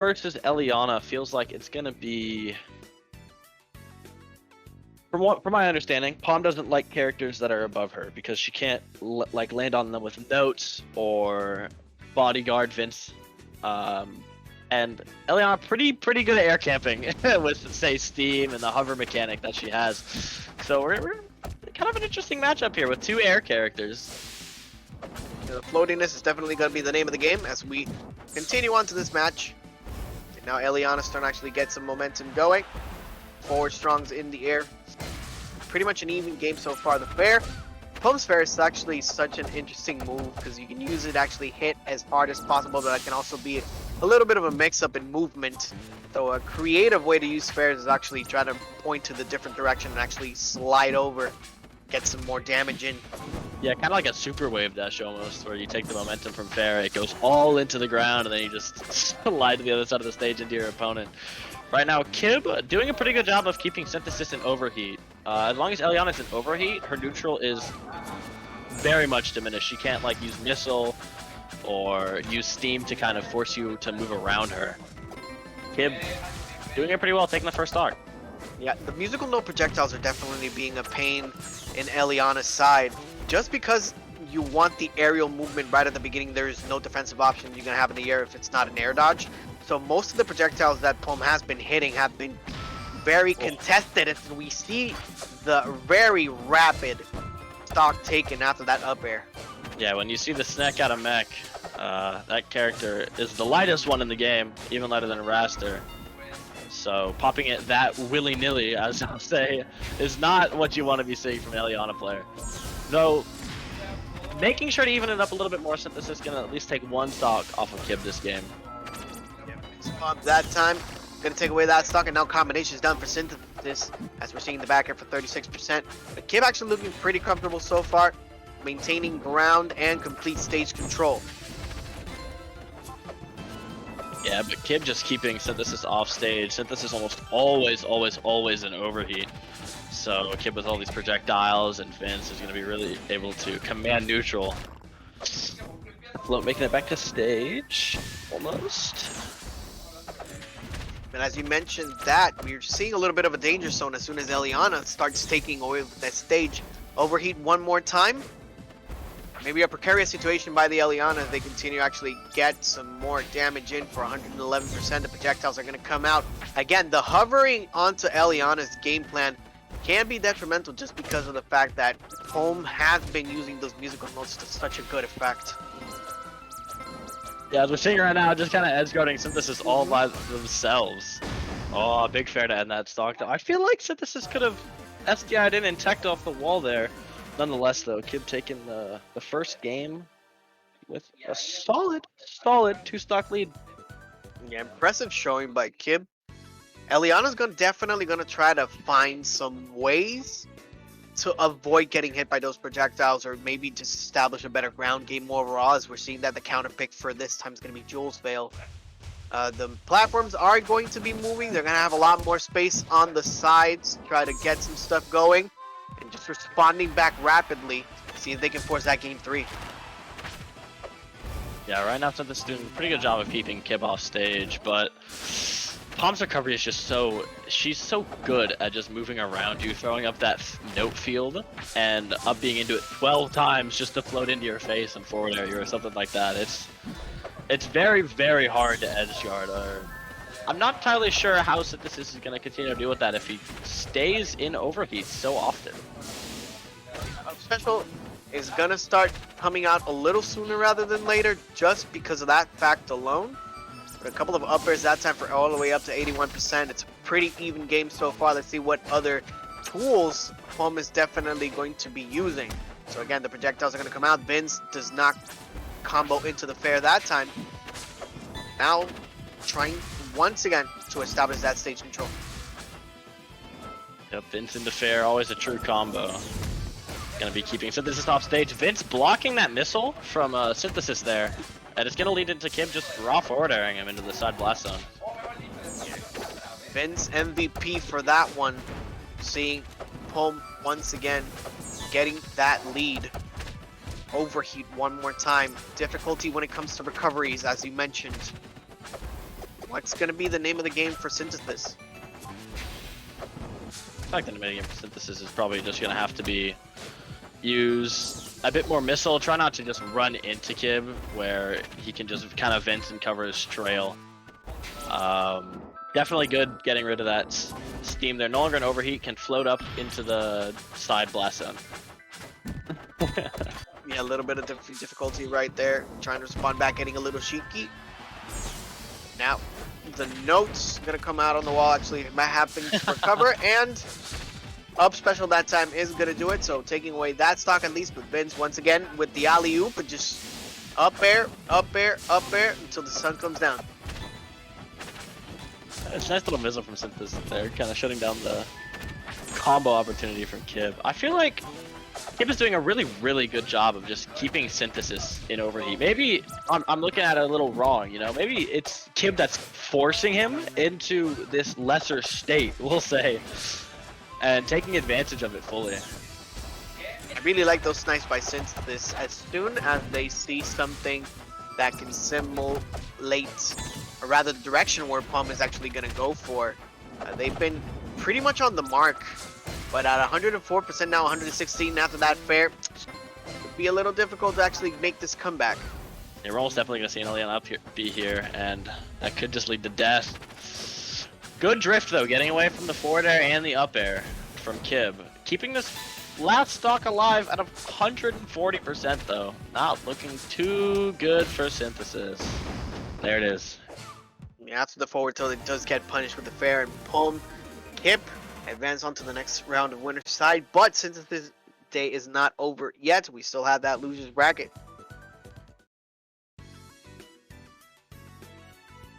versus Elliana feels like it's gonna be, from my understanding, Pomme doesn't like characters that are above her because she can't like land on them with notes or bodyguard Vince. And Elliana pretty good at air camping with say steam and the hover mechanic that she has. So we're kind of an interesting matchup here with two air characters. The floatiness is definitely going to be the name of the game as we continue on to this match. And now Elliana's starting to actually get some momentum going. Forward strongs in the air. Pretty much an even game so far. The fair, Pomme's fair is actually such an interesting move because you can use it to actually hit as hard as possible, but it can also be a little bit of a mix-up in movement. So a creative way to use fairs is actually try to point to the different direction and actually slide over, get some more damage in. Yeah, kind of like a super wave dash almost, where you take the momentum from fair, it goes all into the ground, and then you just slide to the other side of the stage into your opponent. Right now, Kib doing a pretty good job of keeping Synthesis in overheat. As long as Elliana's in overheat, her neutral is very much diminished. She can't like use missile or use steam to kind of force you to move around her. Kib doing it pretty well, taking the first stock. Yeah, the musical note projectiles are definitely being a pain in Elliana's side. Just because you want the aerial movement right at the beginning, there's no defensive option you're going to have in the air if it's not an air dodge. So most of the projectiles that Pomme has been hitting have been very contested, and we see the very rapid stock taken after that up air. Yeah, when you see the snack out of mech, that character is the lightest one in the game, even lighter than Raster. So popping it that willy-nilly, as I'll say, is not what you want to be seeing from an Elliana player. Though, making sure to even it up a little bit more, Synthesis can at least take one stock off of Kib this game. That time, gonna take away that stock, and now combination is done for Synthesis, as we're seeing the back air for 36%. But Kib actually looking pretty comfortable so far, maintaining ground and complete stage control. Yeah, but Kib just keeping Synthesis off stage. Synthesis almost always in overheat. So Kib with all these projectiles and Vince is going to be really able to command neutral. Float making it back to stage, almost. And as you mentioned that, we're seeing a little bit of a danger zone as soon as Elliana starts taking away that stage. Overheat one more time. Maybe a precarious situation by the Elliana as they continue to actually get some more damage in for 111%. The projectiles are going to come out. Again, the hovering onto Elliana's game plan can be detrimental just because of the fact that Pomme has been using those musical notes to such a good effect. Yeah, as we're seeing right now, just kind of edge guarding Synthesis all by themselves. Oh, big fair to end that stock. I feel like Synthesis could have SDI'd in and teched off the wall there. Nonetheless, though, Kib taking the first game with a solid 2-stock lead. Yeah, impressive showing by Kib. Elliana's definitely gonna try to find some ways to avoid getting hit by those projectiles, or maybe just establish a better ground game overall, as we're seeing that the counter pick for this time is going to be Jules Veil. The platforms are going to be moving. They're going to have a lot more space on the sides, try to get some stuff going, and just responding back rapidly, see if they can force that game 3. Yeah, right now Synthesis doing a pretty good job of keeping Kib off stage, but Pomme's recovery is just she's so good at just moving around you, throwing up that note field, and up being into it 12 times just to float into your face and forward air you or something like that. It's very, very hard to edge guard. I'm not entirely sure how Synthesis is going to continue to deal with that if he stays in overheat so often. Special is going to start coming out a little sooner rather than later, just because of that fact alone. But a couple of uppers that time for all the way up to 81%. It's a pretty even game so far. Let's see what other tools Pomme is definitely going to be using. So again, the projectiles are going to come out. Vince does not combo into the fair that time. Now trying once again to establish that stage control. Yep, Vince into fair, always a true combo. Gonna be keeping Synthesis off stage. Vince blocking that missile from Synthesis there. And it's going to lead into Kib just raw forward airing him into the side blast zone. Vince MVP for that one. Seeing Pomme once again getting that lead. Overheat one more time. Difficulty when it comes to recoveries, as you mentioned. What's going to be the name of the game for Synthesis? I think the name of the game for Synthesis is probably just going to have to be use a bit more missile. Try not to just run into Kib, where he can just kind of vent and cover his trail. Definitely good getting rid of that steam there. No longer an overheat, can float up into the side blast zone. Yeah, a little bit of difficulty right there. Trying to respond back, getting a little cheeky. Now, the note's gonna come out on the wall. Actually, it might happen for cover, and up special that time is gonna do it. So taking away that stock at least. But Vince once again with the alley oop, and just up air, up air, up air until the sun comes down. It's a nice little missile from Synthesis there, kind of shutting down the combo opportunity from Kib. I feel like Kib is doing a really good job of just keeping Synthesis in overheat. Maybe I'm looking at it a little wrong, you know? Maybe it's Kib that's forcing him into this lesser state, we'll say, and taking advantage of it fully. I really like those snipes by Synthesis. As soon as they see something that can simulate, or rather the direction where Pomme is actually going to go for, they've been pretty much on the mark. But at 104% now, 116 after that fair, it'd be a little difficult to actually make this comeback. Yeah, we're almost definitely going to see an Elliana up here, be here, and that could just lead to death. Good drift, though, getting away from the forward air and the up air from Kib. Keeping this last stock alive at 140%, though. Not looking too good for Synthesis. There it is. Yeah, after the forward tilt, it does get punished with the fair, and Pomme, Kib, advance on to the next round of winner's side. But since this day is not over yet, we still have that loser's bracket.